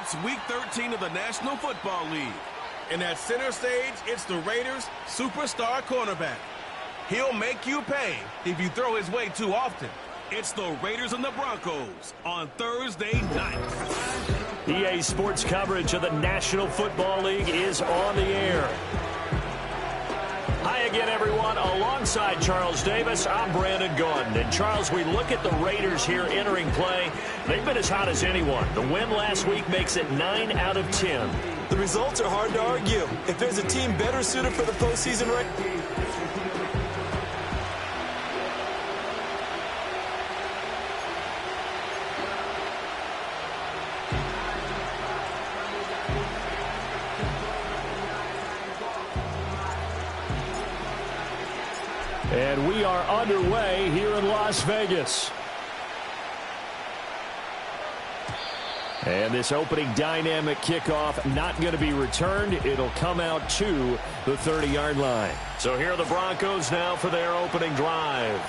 It's Week 13 of the National Football League. And at center stage, it's the Raiders' superstar cornerback. He'll make you pay if you throw his way too often. It's the Raiders and the Broncos on Thursday night. EA Sports coverage of the National Football League is on the air. Hi again, everyone. Alongside Charles Davis, I'm Brandon Gaudin. And, Charles, we look at the Raiders here entering play. They've been as hot as anyone. The win last week makes it 9 out of 10. The results are hard to argue. If there's a team better suited for the postseason right. And we are underway here in Las Vegas. And this opening dynamic kickoff not going to be returned. It'll come out to the 30-yard line. So here are the Broncos now for their opening drive.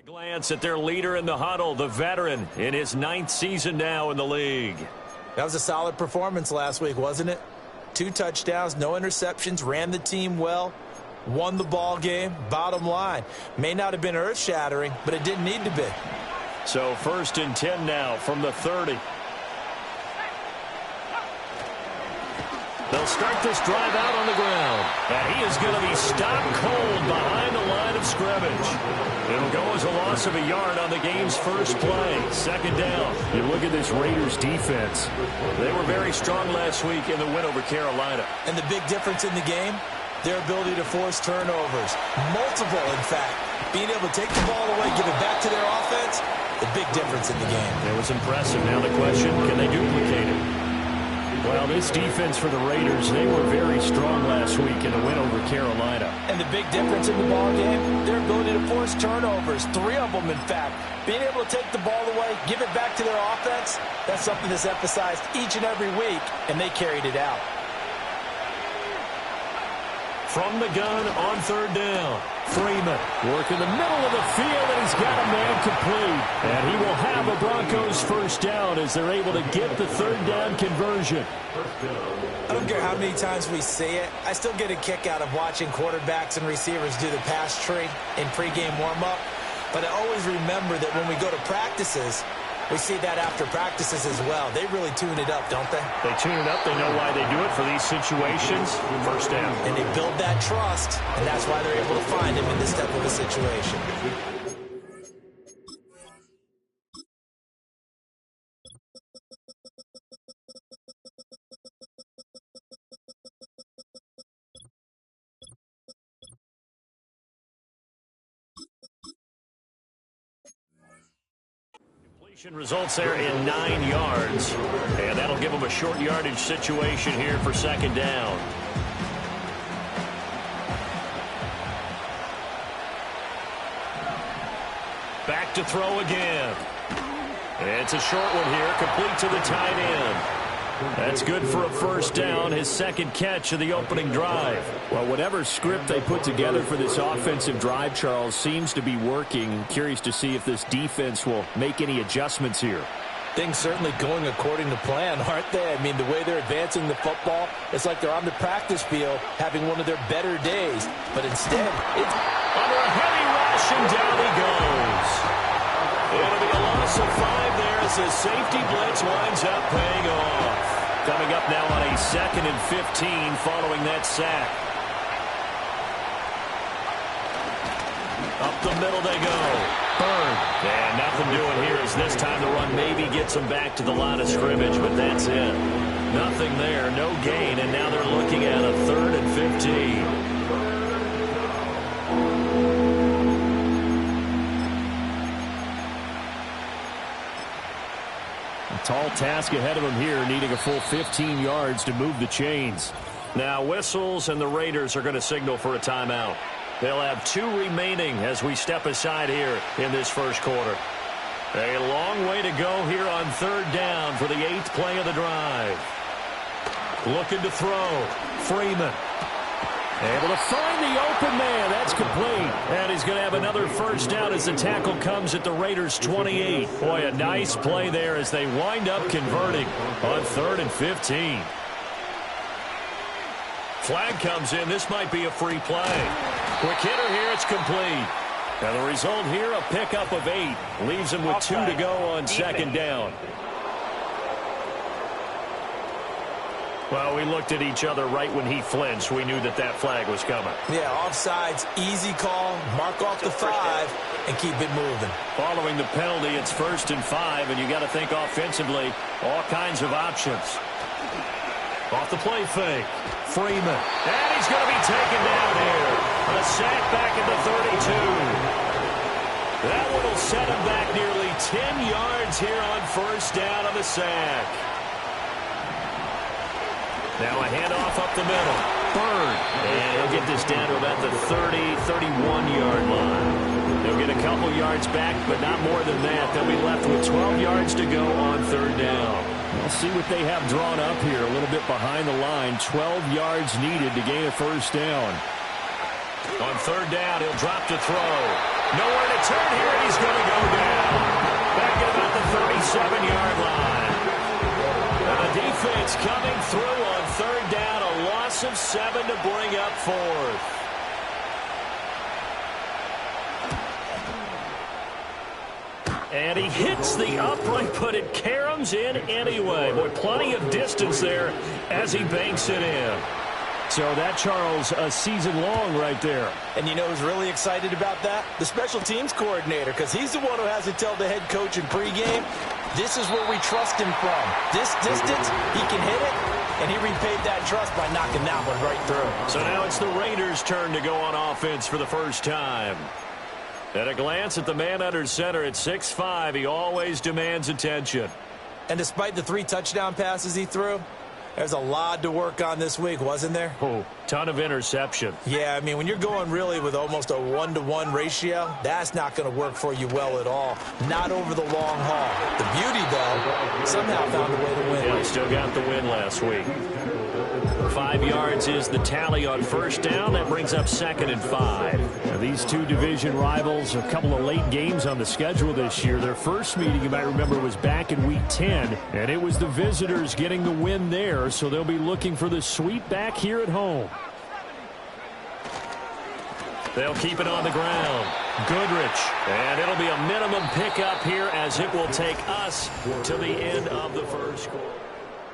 Glance at their leader in the huddle, the veteran in his 9th season now in the league. That was a solid performance last week, wasn't it? 2 touchdowns, no interceptions, ran the team well, won the ball game. Bottom line, may not have been earth-shattering, but it didn't need to be. So 1st and 10 now from the 30. They'll start this drive out on the ground. And he is going to be stopped cold behind the line of scrimmage. It'll go as a loss of a yard on the game's first play. 2nd down. You look at this Raiders defense. They were very strong last week in the win over Carolina. And the big difference in the game, their ability to force turnovers. Multiple, in fact. Being able to take the ball away, give it back to their offense, the big difference in the game. It was impressive. Now the question, can they duplicate it? Well, this defense for the Raiders, they were very strong last week in the win over Carolina. And the big difference in the ball game, their ability to force turnovers, 3 of them, in fact. Being able to take the ball away, give it back to their offense, that's something that's emphasized each and every week, and they carried it out. From the gun on 3rd down. Freeman working the middle of the field, and he's got a man complete. And he will have a Broncos first down as they're able to get the 3rd down conversion. I don't care how many times we say it, I still get a kick out of watching quarterbacks and receivers do the pass tree in pregame warm-up. But I always remember that when we go to practices, we see that after practices as well. They really tune it up, don't they? They tune it up. They know why they do it for these situations. First down. And they build that trust, and that's why they're able to find him in this type of a situation. Results there in 9 yards, and that'll give them a short yardage situation here for second down. Back to throw again. It's a short one here, complete to the tight end. That's good for a first down, his second catch of the opening drive. Well, whatever script they put together for this offensive drive, Charles, seems to be working. Curious to see if this defense will make any adjustments here. Things certainly going according to plan, aren't they? I mean, the way they're advancing the football, it's like they're on the practice field having one of their better days. But instead, it's under a heavy rush, and down he goes. It'll be a loss of 5 there as the safety blitz winds up paying off. Coming up now on a 2nd and 15 following that sack. Up the middle they go. Burn. And nothing doing here as this time the run maybe gets them back to the line of scrimmage, but that's it. Nothing there, no gain, and now they're looking at a 3rd and 15. Tall task ahead of him here, needing a full 15 yards to move the chains. Now whistles, and the Raiders are going to signal for a timeout. They'll have 2 remaining as we step aside here in this first quarter. A long way to go here on 3rd down for the 8th play of the drive. Looking to throw. Freeman. Able to find the open man. That's complete. And he's going to have another first down as the tackle comes at the Raiders' 28. Boy, a nice play there as they wind up converting on 3rd and 15. Flag comes in. This might be a free play. Quick hitter here. It's complete. And the result here, a pickup of 8. Leaves him with 2 to go on 2nd down. Well, we looked at each other right when he flinched. We knew that that flag was coming. Yeah, offsides, easy call, mark off the 5, and keep it moving. Following the penalty, it's 1st and 5, and you got to think offensively, all kinds of options. Off the play fake, Freeman. And he's going to be taken down here. A sack back at the 32. That one will set him back nearly 10 yards here on 1st down on the sack. Now a handoff up the middle. Bird. And he'll get this down to about the 30, 31-yard line. They'll get a couple yards back, but not more than that. They'll be left with 12 yards to go on 3rd down. We'll see what they have drawn up here. A little bit behind the line. 12 yards needed to gain a first down. On 3rd down, he'll drop to throw. Nowhere to turn here, and he's going to go down. Back at about the 37-yard line. And the defense coming through on 3rd down. A loss of 7 to bring up 4th. And he hits the upright, but it caroms in anyway. Boy, plenty of distance there as he banks it in. So that, Charles, a season long right there. And you know who's really excited about that? The special teams coordinator, because he's the one who has to tell the head coach in pregame, this is where we trust him from. This distance, he can hit it, and he repaid that trust by knocking that one right through. So now it's the Raiders' turn to go on offense for the first time. At a glance at the man under center at 6'5", he always demands attention. And despite the 3 touchdown passes he threw, there's a lot to work on this week, wasn't there? Oh, ton of interception. Yeah, I mean, when you're going really with almost a 1-to-1 ratio, that's not going to work for you well at all. Not over the long haul. The beauty, though, somehow found a way to win. Yeah, he still got the win last week. 5 yards is the tally on first down. That brings up 2nd and 5. Now, these two division rivals, a couple of late games on the schedule this year. Their first meeting, you might remember, was back in Week 10, and it was the visitors getting the win there, so they'll be looking for the sweep back here at home. They'll keep it on the ground. Goodrich. And it'll be a minimum pickup here as it will take us to the end of the first quarter.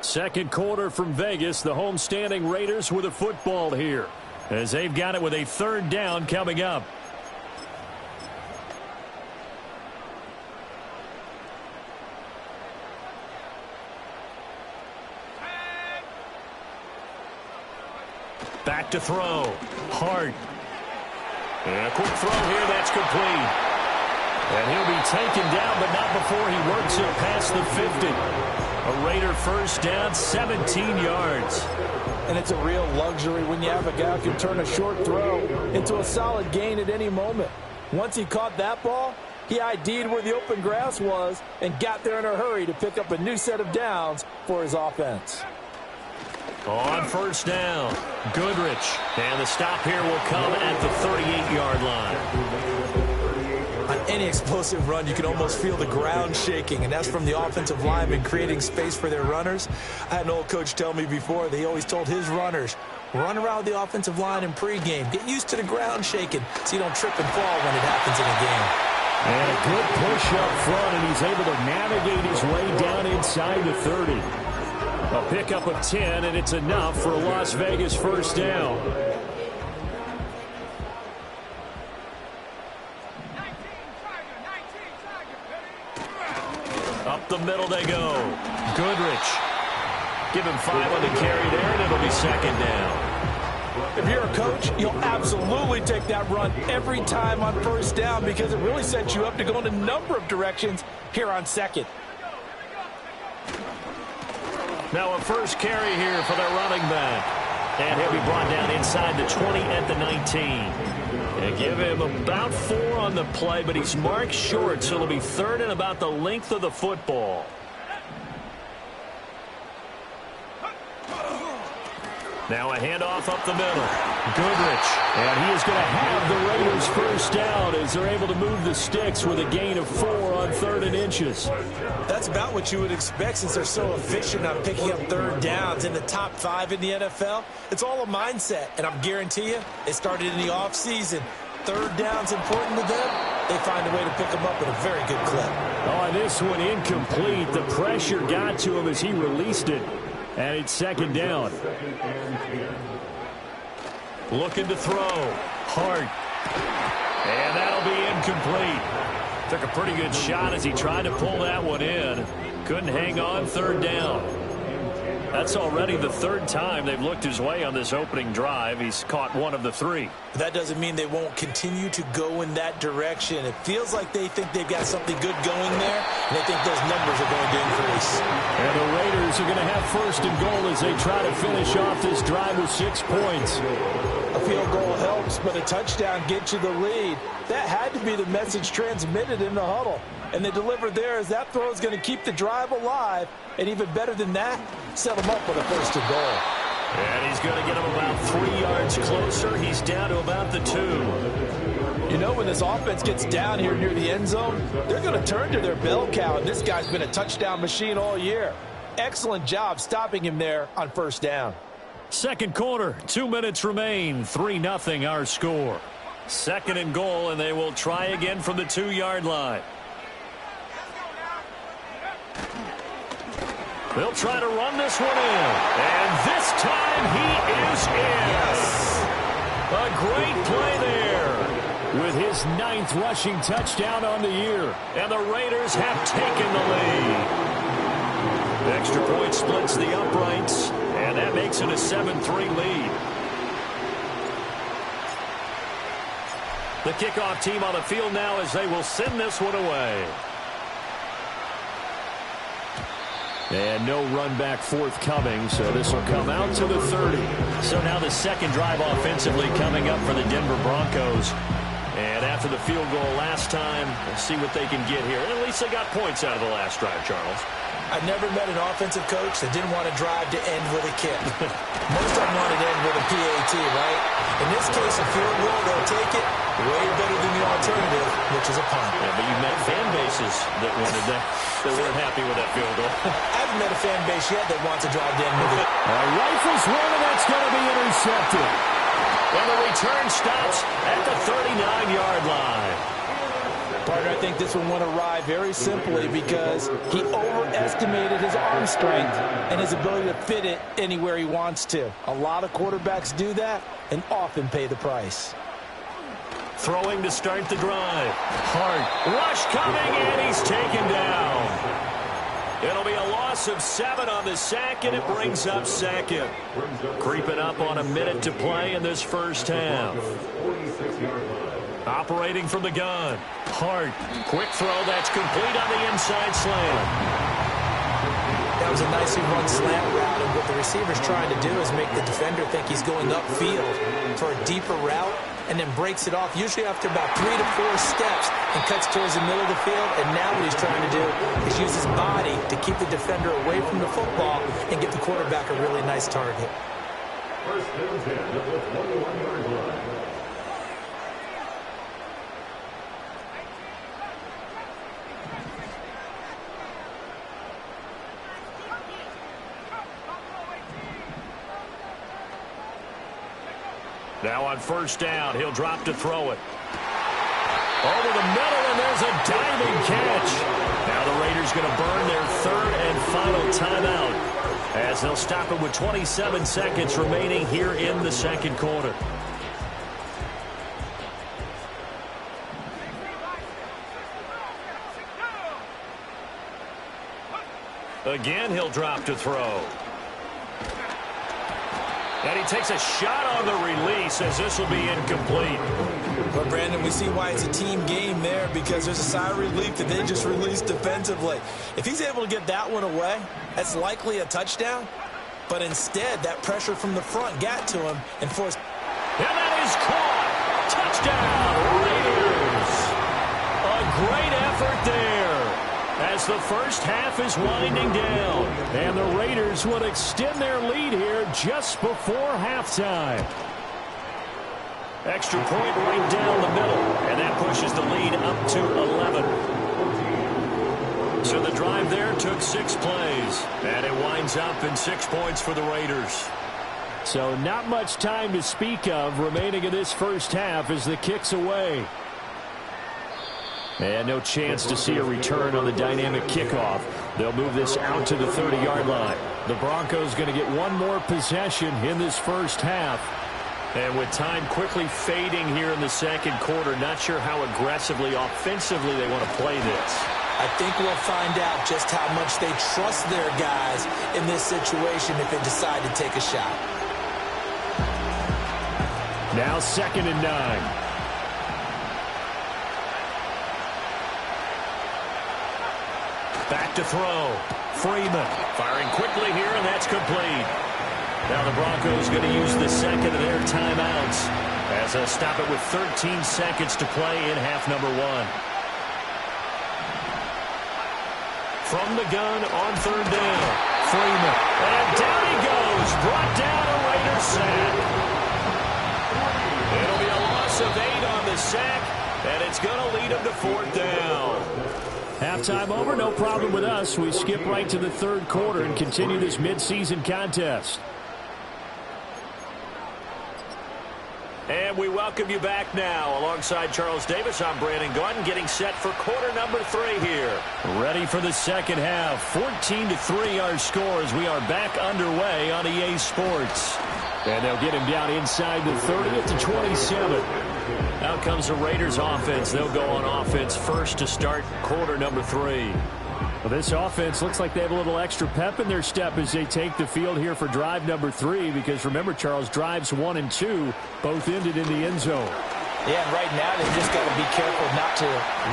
Second quarter from Vegas. The homestanding Raiders with a football here as they've got it with a third down coming up. Back to throw. Hart. And a quick throw here. That's complete. And he'll be taken down, but not before he works it past the 50. A Raider first down, 17 yards. And it's a real luxury when you have a guy who can turn a short throw into a solid gain at any moment. Once he caught that ball, he ID'd where the open grass was and got there in a hurry to pick up a new set of downs for his offense. On first down, Goodrich. And the stop here will come at the 38-yard line. On any explosive run, you can almost feel the ground shaking, and that's from the offensive linemen creating space for their runners. I had an old coach tell me before, they always told his runners, run around the offensive line in pregame. Get used to the ground shaking so you don't trip and fall when it happens in a game. And a good push up front, and he's able to navigate his way down inside the 30. A pickup of 10, and it's enough for a Las Vegas first down. Up the middle they go. Goodrich. Give him 5 on the carry there, and it'll be second down. If you're a coach, you'll absolutely take that run every time on first down because it really sets you up to go in a number of directions here on second. Now a first carry here for their running back. And he'll be brought down inside the 20 at the 19. And give him about 4 on the play, but he's marked short, so it'll be third and about the length of the football. Now a handoff up the middle. Goodrich. And he is going to have the Raiders first down as they're able to move the sticks with a gain of 4 on 3rd and inches. That's about what you would expect since they're so efficient on picking up third downs in the top 5 in the NFL. It's all a mindset, and I'm guarantee you it started in the offseason. Third down's important to them. They find a way to pick them up at a very good clip. Oh, and this one incomplete. The pressure got to him as he released it. And it's second down. Looking to throw. Hart. And that'll be incomplete. Took a pretty good shot as he tried to pull that one in. Couldn't hang on, third down. That's already the 3rd time they've looked his way on this opening drive. He's caught 1 of the 3. That doesn't mean they won't continue to go in that direction. It feels like they think they've got something good going there, and they think those numbers are going to increase. And the Raiders are going to have first and goal as they try to finish off this drive with 6 points. A field goal helps, but a touchdown gets you the lead. That had to be the message transmitted in the huddle. And they delivered there as that throw is going to keep the drive alive. And even better than that, set them up with a first and goal. And he's going to get him about 3 yards closer. He's down to about the 2. You know, when this offense gets down here near the end zone, they're going to turn to their bell cow. And this guy's been a touchdown machine all year. Excellent job stopping him there on first down. Second quarter, 2 minutes remain. 3-0 our score. Second and goal, and they will try again from the 2-yard line. They'll try to run this one in. And this time he is in. Yes. A great play there with his 9th rushing touchdown on the year. And the Raiders have taken the lead. Extra point splits the uprights, and that makes it a 7-3 lead. The kickoff team on the field now as they will send this one away. And no run back forthcoming, so this will come out to the 30. So now the second drive offensively coming up for the Denver Broncos. And after the field goal last time, we'll see what they can get here. And at least they got points out of the last drive, Charles. I've never met an offensive coach that didn't want to drive to end with a kick. Most of them want to end with a PAT, right? In this case, a field goal, they'll take it way better than the alternative, which is a punt. Yeah, but you've met fan bases that wanted that. They weren't happy with that field goal. I haven't met a fan base yet that wants to drive to end with it. Rifles one, and that's going to be intercepted. And the return stops at the 39-yard line. Partner, I think this one went awry very simply because he overestimated his arm strength and his ability to fit it anywhere he wants to. A lot of quarterbacks do that and often pay the price. Throwing to start the drive. Hart. Rush coming, and he's taken down. It'll be a loss of 7 on the sack, and it brings up second. Creeping up on a minute to play in this first half. Operating from the gun. Hart. Quick throw that's complete on the inside slant. That was a nicely run slant route, and what the receiver's trying to do is make the defender think he's going upfield for a deeper route, and then breaks it off, usually after about 3 to 4 steps, and cuts towards the middle of the field. And now what he's trying to do is use his body to keep the defender away from the football and give the quarterback a really nice target. First and 10 at the 21-yard line. Now on first down, he'll drop to throw it. Over the middle, and there's a diving catch. Now the Raiders going to burn their third and final timeout as they'll stop it with 27 seconds remaining here in the second quarter. Again, he'll drop to throw. And he takes a shot on the release as this will be incomplete. But, Brandon, we see why it's a team game there, because there's a sigh of relief that they just released defensively. If he's able to get that one away, that's likely a touchdown. But instead, that pressure from the front got to him and forced. And that is caught. Touchdown, Raiders. A great effort there as the first half is winding down. And the Raiders will extend their lead here just before halftime. Extra point right down the middle, and that pushes the lead up to 11. So the drive there took 6 plays, and it winds up in 6 points for the Raiders. So not much time to speak of remaining in this first half as the kick's away. And no chance to see a return on the dynamic kickoff. They'll move this out to the 30-yard line. The Broncos going to get one more possession in this first half. And with time quickly fading here in the second quarter, not sure how aggressively, offensively they want to play this. I think we'll find out just how much they trust their guys in this situation if they decide to take a shot. Now 2nd and 9. Back to throw. Freeman firing quickly here, and that's complete. Now the Broncos going to use the second of their timeouts as they'll stop it with 13 seconds to play in half number 1. From the gun on 3rd down. Freeman. And down he goes. Brought down a Raiders sack. It'll be a loss of 8 on the sack, and it's going to lead him to 4th down. Halftime over, no problem with us. We skip right to the third quarter and continue this midseason contest. And we welcome you back now. Alongside Charles Davis, I'm Brandon Gaudin, getting set for quarter number 3 here. Ready for the second half. 14-3 our score as we are back underway on EA Sports. And they'll get him down inside the 30 at the 27. Out comes the Raiders offense. They'll go on offense first to start quarter number 3. Well, this offense looks like they have a little extra pep in their step as they take the field here for drive number 3, because remember, Charles, drives 1 and 2 both ended in the end zone. Yeah, and right now they've just got to be careful not to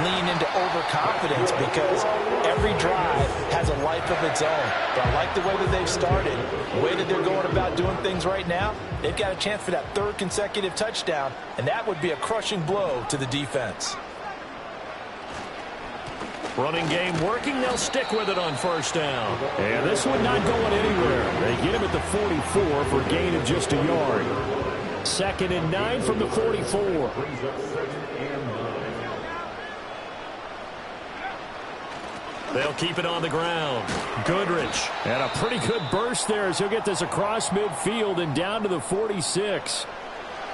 lean into overconfidence, because every drive has a life of its own. But I like the way that they've started, the way that they're going about doing things right now. They've got a chance for that 3rd consecutive touchdown, and that would be a crushing blow to the defense. Running game working. They'll stick with it on 1st down. And this one not going anywhere. They get him at the 44 for a gain of just a yard. 2nd and 9 from the 44. They'll keep it on the ground. Goodrich. And a pretty good burst there as he'll get this across midfield and down to the 46.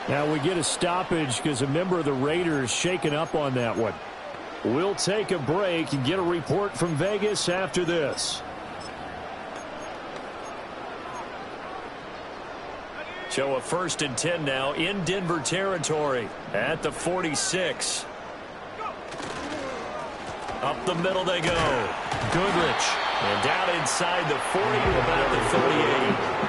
Now we get a stoppage because a member of the Raiders shaken up on that one. We'll take a break and get a report from Vegas after this. So a 1st and 10 now in Denver territory at the 46. Up the middle they go. Goodrich. And down inside the 40 to about the 38.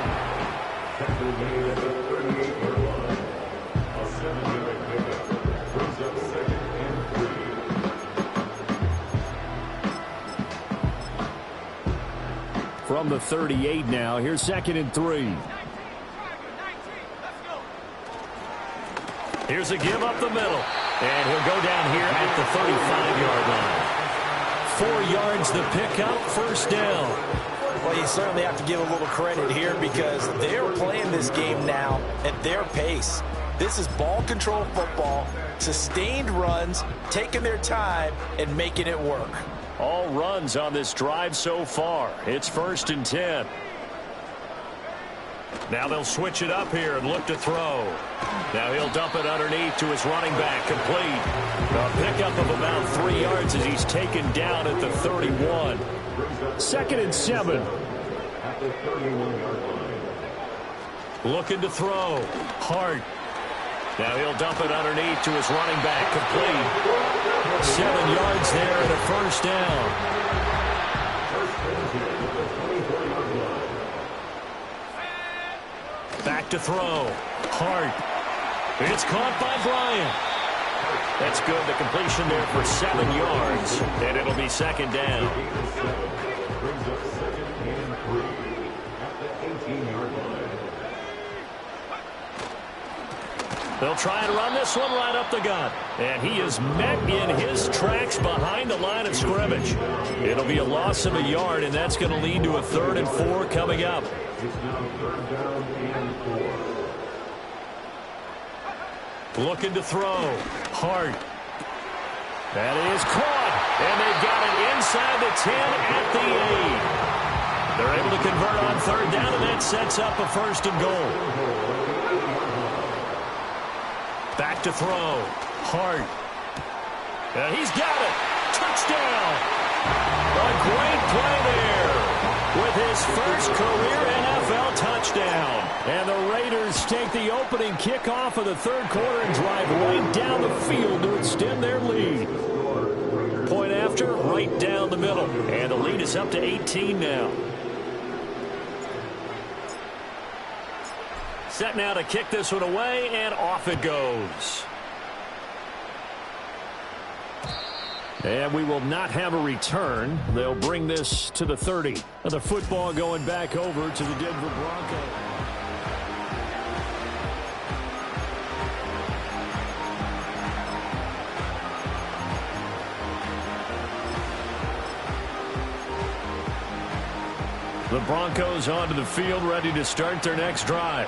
From the 38 now, here's 2nd and 3. Here's a give up the middle. And he'll go down here at the 35-yard line. 4 yards the pickup, 1st down. Well, you certainly have to give a little credit here because they're playing this game now at their pace. This is ball control football, sustained runs, taking their time and making it work. All runs on this drive so far. It's 1st and 10. Now they'll switch it up here and look to throw. Now he'll dump it underneath to his running back. Complete. A pickup of about 3 yards as he's taken down at the 31. 2nd and 7. Looking to throw. Hart. Now he'll dump it underneath to his running back. Complete. 7 yards there and a 1st down. Back to throw. Hart. It's caught by Bryant. That's good. The completion there for 7 yards. And it'll be 2nd down. They'll try and run this one right up the gut. And he is met in his tracks behind the line of scrimmage. It'll be a loss of a yard, and that's going to lead to a 3rd and 4 coming up. Looking to throw. Hart. That is caught. And they've got it inside the 10 at the 8. They're able to convert on 3rd down, and that sets up a 1st and goal. Back to throw. Hart. And he's got it. Touchdown. A great play there with his first career NFL touchdown. And the Raiders take the opening kickoff of the 3rd quarter and drive right down the field to extend their lead. Point after, right down the middle. And the lead is up to 18 now. Set now to kick this one away, and off it goes. And we will not have a return. They'll bring this to the 30. And the football going back over to the Denver Broncos. The Broncos onto the field, ready to start their next drive.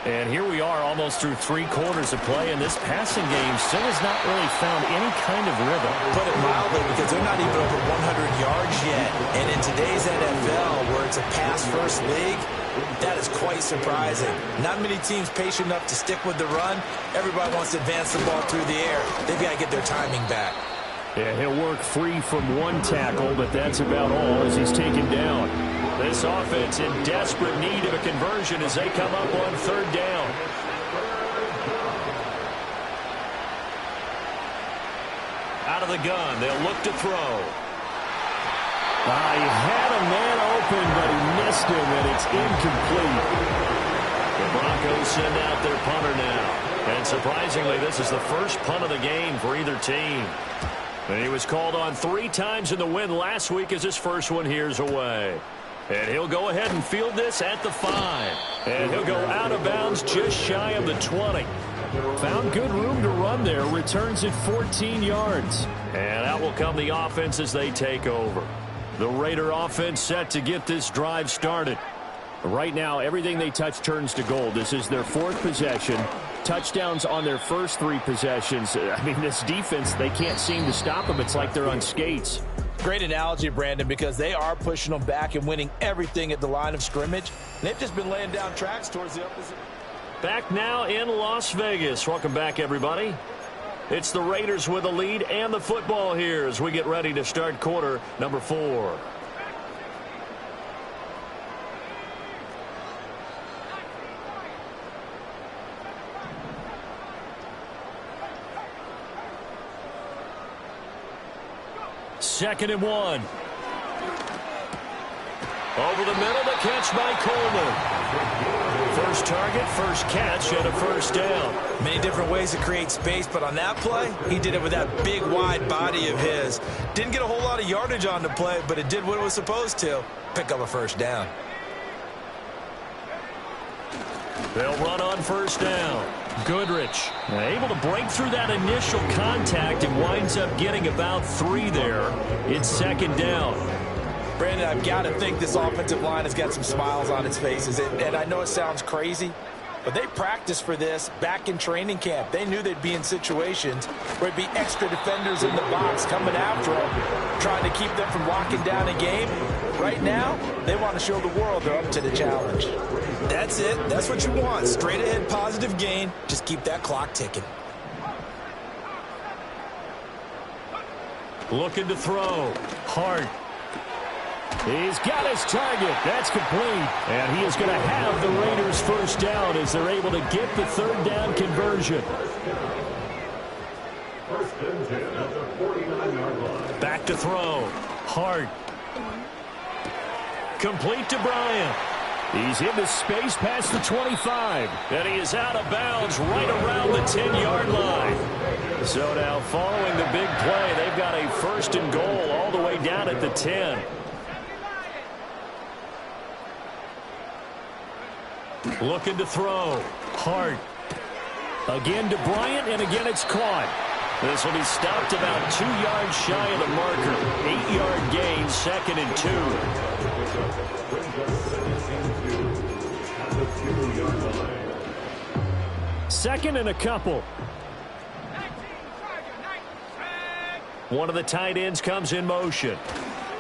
And here we are almost through 3 quarters of play, and this passing game still has not really found any kind of rhythm. Put it mildly, because they're not even over 100 yards yet. And in today's NFL, where it's a pass-first league, that is quite surprising. Not many teams patient enough to stick with the run. Everybody wants to advance the ball through the air. They've got to get their timing back. Yeah, he'll work free from 1 tackle, but that's about all as he's taken down. This offense in desperate need of a conversion as they come up on 3rd down. Out of the gun, they'll look to throw. He had a man open, but he missed him, and it's incomplete. The Broncos send out their punter now. And surprisingly, this is the first punt of the game for either team. And he was called on 3 times in the win last week as his first one here's away. And he'll go ahead and field this at the 5. And he'll go out of bounds just shy of the 20. Found good room to run there. Returns it 14 yards. And out will come the offense as they take over. The Raider offense set to get this drive started. Right now, everything they touch turns to gold. This is their 4th possession. Touchdowns on their first 3 possessions. I mean, this defense, they can't seem to stop them. It's like they're on skates. Great analogy, Brandon, because they are pushing them back and winning everything at the line of scrimmage. They've just been laying down tracks towards the opposite. Back now in Las Vegas. Welcome back, everybody. It's the Raiders with the lead and the football here as we get ready to start quarter number 4. Second and 1. Over the middle, the catch by Coleman. First target, first catch, and a first down. Many different ways to create space, but on that play, he did it with that big, wide body of his. Didn't get a whole lot of yardage on the play, but it did what it was supposed to. Pick up a first down. They'll run on first down. Goodrich able to break through that initial contact and winds up getting about 3 there. It's second down. Brandon, I've got to think this offensive line has got some smiles on its faces. And I know it sounds crazy, but they practiced for this back in training camp. They knew they'd be in situations where it'd be extra defenders in the box coming after them, trying to keep them from locking down a game. Right now, they want to show the world they're up to the challenge. That's it. That's what you want. Straight ahead, positive gain. Just keep that clock ticking. Looking to throw. Hart. He's got his target. That's complete. And he is going to have the Raiders first down as they're able to get the third down conversion. First and 10 at the 49-yard line. Back to throw. Hart. Complete to Bryant. He's into space past the 25. And he is out of bounds right around the 10-yard line. So now following the big play, they've got a first and goal all the way down at the 10. Looking to throw. Hart. Again to Bryant, and again it's caught. This will be stopped about 2 yards shy of the marker. 8-yard gain, second and 2. Second and a couple. One of the tight ends comes in motion.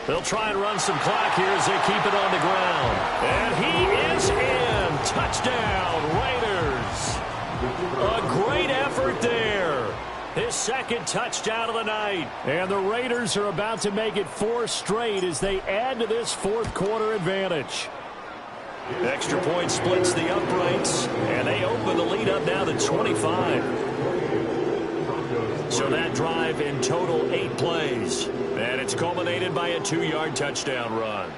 They'll try and run some clock here as they keep it on the ground. And he is in. Touchdown, Raiders. A great effort there. His second touchdown of the night. And the Raiders are about to make it 4 straight as they add to this fourth quarter advantage. Extra point splits the uprights, and they open the lead up now to 25. So that drive in total 8 plays. And it's culminated by a 2-yard touchdown run.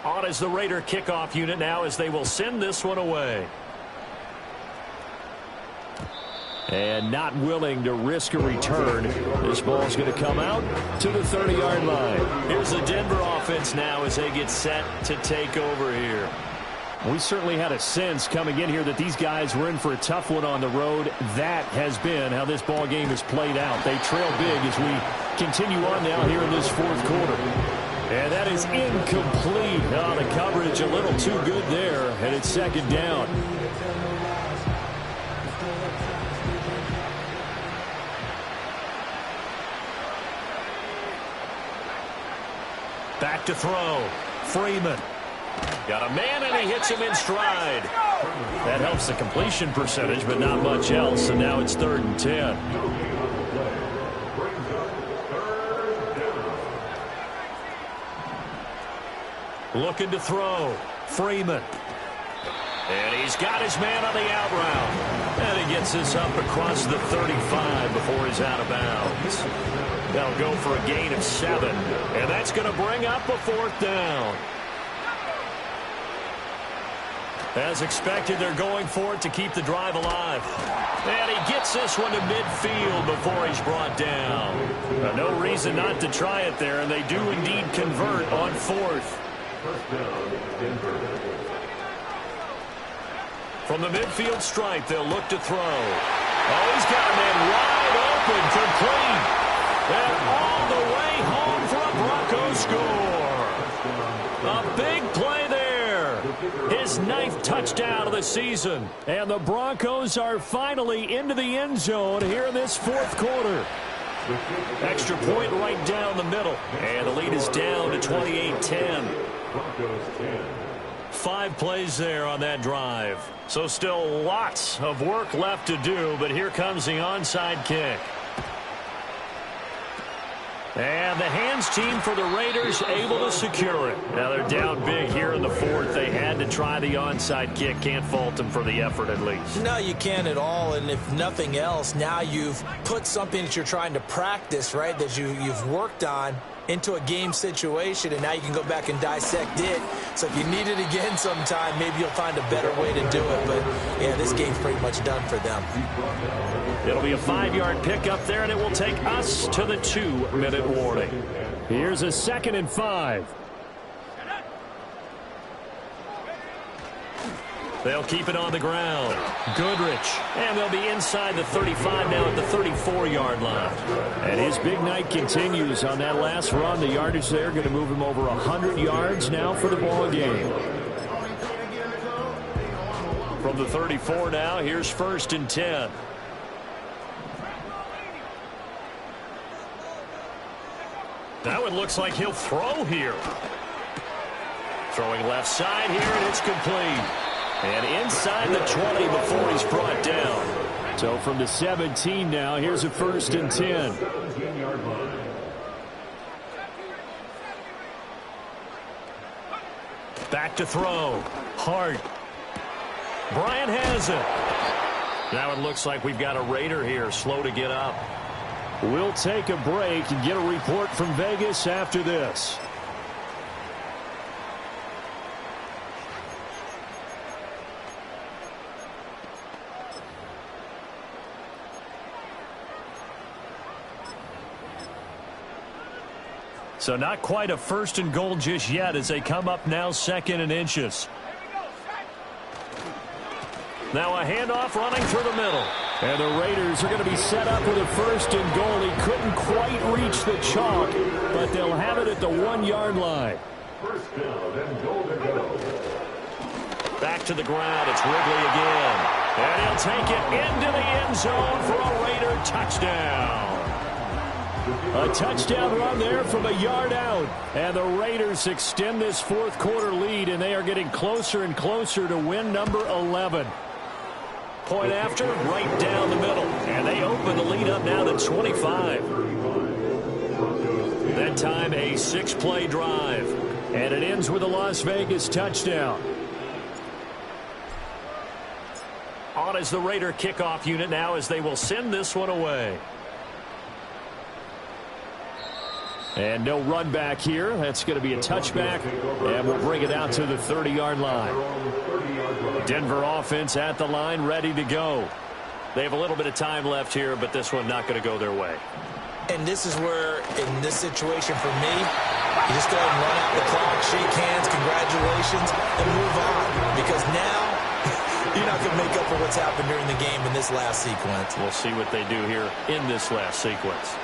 On is the Raider kickoff unit now as they will send this one away. And not willing to risk a return. This ball's going to come out to the 30-yard line. Here's the Denver offense now as they get set to take over here. We certainly had a sense coming in here that these guys were in for a tough one on the road. That has been how this ball game has played out. They trail big as we continue on now here in this fourth quarter. And that is incomplete. Oh, the coverage a little too good there, and it's second down. Back to throw. Freeman. Got a man, and he hits him in stride. That helps the completion percentage, but not much else. And now it's 3rd and 10. Looking to throw. Freeman. And he's got his man on the out route. And he gets this up across the 35 before he's out of bounds. They'll go for a gain of 7. And that's going to bring up a 4th down. As expected, they're going for it to keep the drive alive. And he gets this one to midfield before he's brought down. No reason not to try it there, and they do indeed convert on 4th. From the midfield stripe, they'll look to throw. Oh, he's got a man wide open, complete. And all the way home for a Broncos score. A big play there. His 9th touchdown of the season. And the Broncos are finally into the end zone here in this fourth quarter. Extra point right down the middle. And the lead is down to 28-10. 5 plays there on that drive. So still lots of work left to do, but here comes the onside kick. And the hands team for the Raiders able to secure it. Now they're down big here in the fourth. They had to try the onside kick. Can't fault them for the effort at least. No, you can't at all. And if nothing else, now you've put something that you're trying to practice, right, that you've worked on into a game situation, and now you can go back and dissect it. So if you need it again sometime, maybe you'll find a better way to do it. But, yeah, this game's pretty much done for them. It'll be a 5-yard pickup there, and it will take us to the 2-minute warning. Here's a 2nd and 5. They'll keep it on the ground. Goodrich. And they'll be inside the 35 now at the 34-yard line. And his big night continues on that last run. The yardage there going to move him over 100 yards now for the ball game. From the 34 now, here's 1st and 10. That one looks like he'll throw here. Throwing left side here, and it's complete. And inside the 20 before he's brought down. So from the 17 now, here's a 1st and 10. Back to throw. Hart. Bryant has it. Now it looks like we've got a Raider here, slow to get up. We'll take a break and get a report from Vegas after this. So not quite a 1st and goal just yet as they come up now 2nd and inches. Now a handoff running through the middle. And the Raiders are going to be set up with a 1st and goal. He couldn't quite reach the chalk, but they'll have it at the 1-yard line. First down and goal to go. Back to the ground. It's Wrigley again. And he'll take it into the end zone for a Raider touchdown. A touchdown run there from a yard out. And the Raiders extend this 4th quarter lead, and they are getting closer and closer to win number 11. Point after, right down the middle. And they open the lead up now to 25. That time a 6-play drive. And it ends with a Las Vegas touchdown. On is the Raider kickoff unit now as they will send this one away. And no run back here. That's going to be a touchback. And we'll bring it out to the 30-yard line. Denver offense at the line, ready to go. They have a little bit of time left here, but this one not going to go their way. And this is where, in this situation for me, you just go ahead and run out the clock, shake hands, congratulations, and move on. Because now, you're not going to make up for what's happened during the game in this last sequence. We'll see what they do here in this last sequence.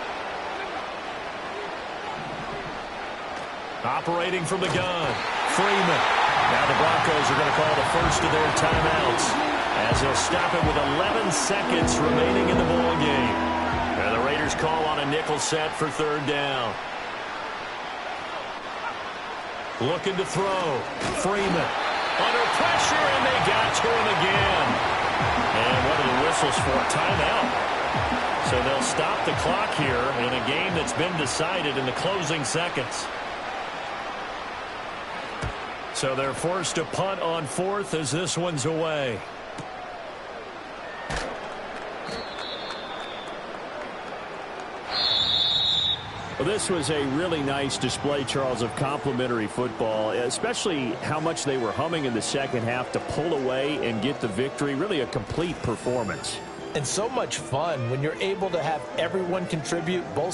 Operating from the gun, Freeman. Now the Broncos are going to call the first of their timeouts as they'll stop it with 11 seconds remaining in the ball game. And the Raiders call on a nickel set for 3rd down. Looking to throw. Freeman under pressure, and they got to him again. And what are the whistles for? Timeout. So they'll stop the clock here in a game that's been decided in the closing seconds. So they're forced to punt on 4th as this one's away. Well, this was a really nice display, Charles, of complimentary football, especially how much they were humming in the second half to pull away and get the victory. Really a complete performance. And so much fun when you're able to have everyone contribute, both